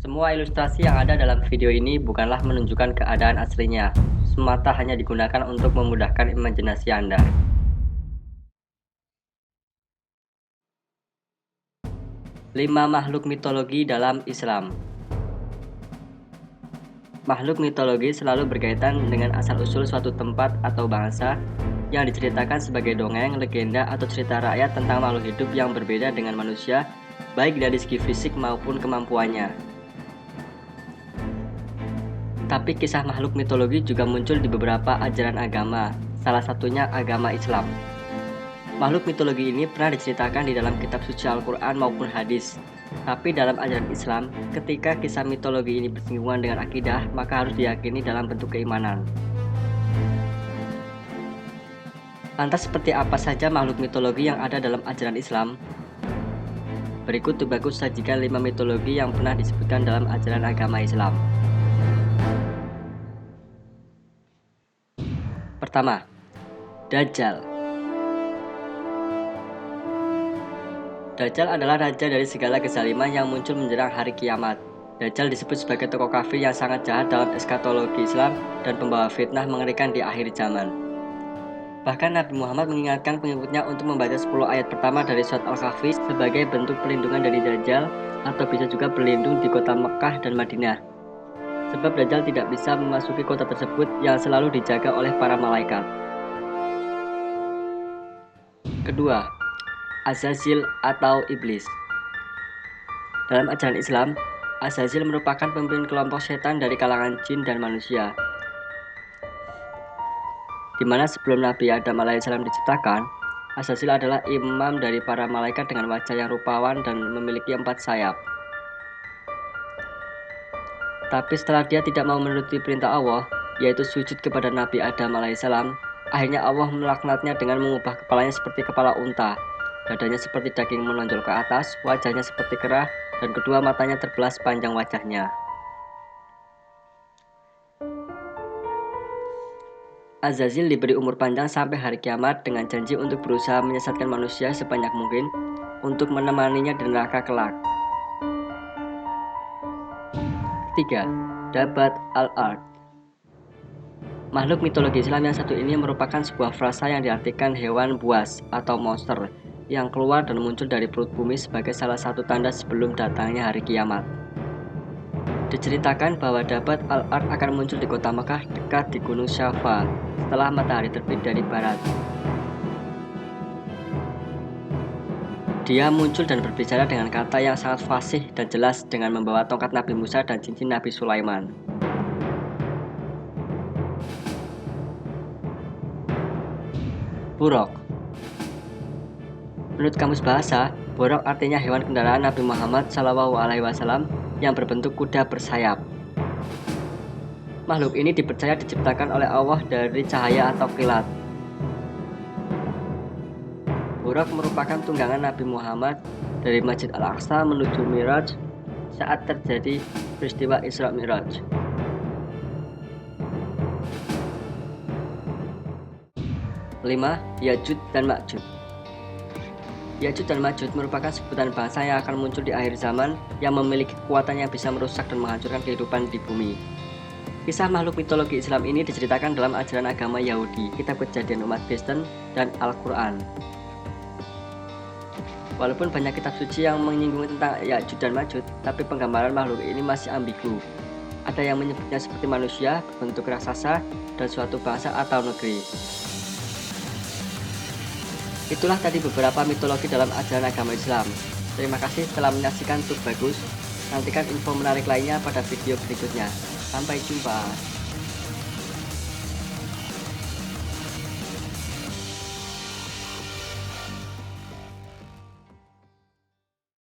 Semua ilustrasi yang ada dalam video ini bukanlah menunjukkan keadaan aslinya, semata hanya digunakan untuk memudahkan imajinasi Anda. 5 makhluk mitologi dalam Islam. Makhluk mitologi selalu berkaitan dengan asal-usul suatu tempat atau bangsa yang diceritakan sebagai dongeng, legenda, atau cerita rakyat tentang makhluk hidup yang berbeda dengan manusia, baik dari segi fisik maupun kemampuannya. Tapi kisah makhluk mitologi juga muncul di beberapa ajaran agama, salah satunya agama Islam. Makhluk mitologi ini pernah diceritakan di dalam kitab suci Al-Quran maupun hadis. Tapi dalam ajaran Islam, ketika kisah mitologi ini bersinggungan dengan akidah, maka harus diyakini dalam bentuk keimanan. Lantas seperti apa saja makhluk mitologi yang ada dalam ajaran Islam? Berikut Tubagus sajikan 5 mitologi yang pernah disebutkan dalam ajaran agama Islam. Pertama, Dajjal. Dajjal adalah raja dari segala kezaliman yang muncul menjelang hari kiamat. Dajjal disebut sebagai tokoh kafir yang sangat jahat dalam eskatologi Islam dan pembawa fitnah mengerikan di akhir zaman. Bahkan Nabi Muhammad mengingatkan pengikutnya untuk membaca 10 ayat pertama dari surat Al-Kahfi sebagai bentuk perlindungan dari Dajjal, atau bisa juga berlindung di kota Mekah dan Madinah. Sebab Dajjal tidak bisa memasuki kota tersebut yang selalu dijaga oleh para malaikat. Kedua, Azazil atau Iblis. Dalam ajaran Islam, Azazil merupakan pemimpin kelompok setan dari kalangan jin dan manusia. Di mana sebelum Nabi Adam alaihissalam diciptakan, Azazil adalah imam dari para malaikat dengan wajah yang rupawan dan memiliki 4 sayap. Tapi setelah dia tidak mau menuruti perintah Allah, yaitu sujud kepada Nabi Adam alaihissalam, akhirnya Allah melaknatnya dengan mengubah kepalanya seperti kepala unta. Dadanya seperti daging menonjol ke atas, wajahnya seperti kerah, dan kedua matanya terbelah sepanjang wajahnya. Azazil diberi umur panjang sampai hari kiamat dengan janji untuk berusaha menyesatkan manusia sebanyak mungkin untuk menemaninya di neraka kelak. Ketiga, Dabat al-Ard. Makhluk mitologi Islam yang satu ini merupakan sebuah frasa yang diartikan hewan buas atau monster yang keluar dan muncul dari perut bumi sebagai salah satu tanda sebelum datangnya hari kiamat. Diceritakan bahwa Dabat al-Ard akan muncul di kota Mekah dekat di Gunung Syafa setelah matahari terbit dari barat. Dia muncul dan berbicara dengan kata yang sangat fasih dan jelas dengan membawa tongkat Nabi Musa dan cincin Nabi Sulaiman. Buraq. Menurut kamus bahasa, Buraq artinya hewan kendaraan Nabi Muhammad SAW yang berbentuk kuda bersayap. Makhluk ini dipercaya diciptakan oleh Allah dari cahaya atau kilat. Buraq merupakan tunggangan Nabi Muhammad dari Masjid Al-Aqsa menuju Mi'raj saat terjadi peristiwa Isra Mi'raj. 5. Ya'juj dan Ma'juj. Ya'juj dan Ma'juj merupakan sebutan bangsa yang akan muncul di akhir zaman yang memiliki kekuatan yang bisa merusak dan menghancurkan kehidupan di bumi. Kisah makhluk mitologi Islam ini diceritakan dalam ajaran agama Yahudi, Kitab Kejadian Umat Kristen, dan Al-Quran. Walaupun banyak kitab suci yang menyinggung tentang Ya'juj dan Ma'juj, tapi penggambaran makhluk ini masih ambigu. Ada yang menyebutnya seperti manusia, berbentuk raksasa, dan suatu bangsa atau negeri. Itulah tadi beberapa mitologi dalam ajaran agama Islam. Terima kasih telah menyaksikan Tubagus. Nantikan info menarik lainnya pada video berikutnya. Sampai jumpa.